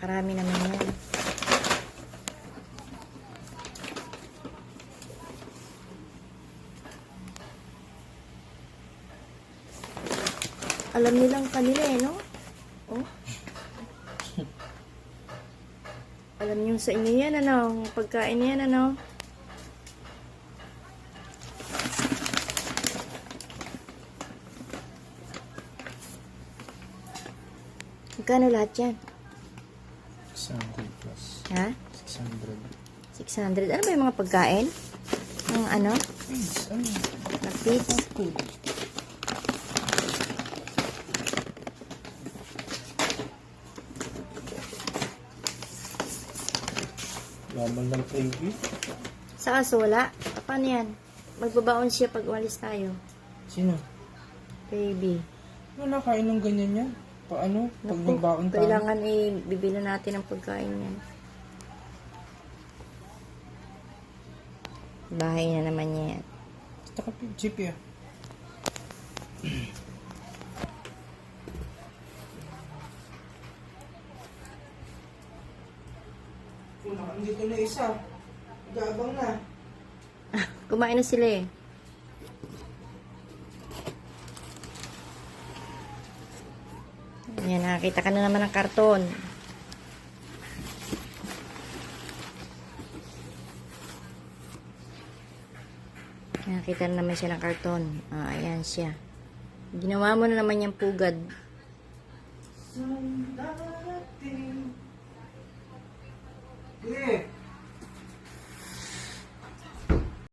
Napakarami naman yan. Alam nilang kanila eh, no? Oh. Alam niyo sa inyo yan, ano? Pagkain yan, ano? Magkano lahat yan? 600 plus. Ha? 600. 600. Ano ba yung mga pagkain? Ang ano? Please, ano? Feeds? Food. Laman ng baby. Sa aso, wala. Paano yan? Magbabaon siya pag umalis tayo. Sino? Baby. Wala kain ng ganyan yan. Paano? Pag Naku, magbaon tayo. kailangan bibili natin ng pagkain yan. Bahay na naman niya yan. Taka jeep ya. Andito na isa. Gabang na. Kumain na sila eh. Yan, nakakita ka na naman ng karton. Nakakita na naman siya ng karton. Ah, ayan siya. Ginawa mo na naman yung pugad. Sandali.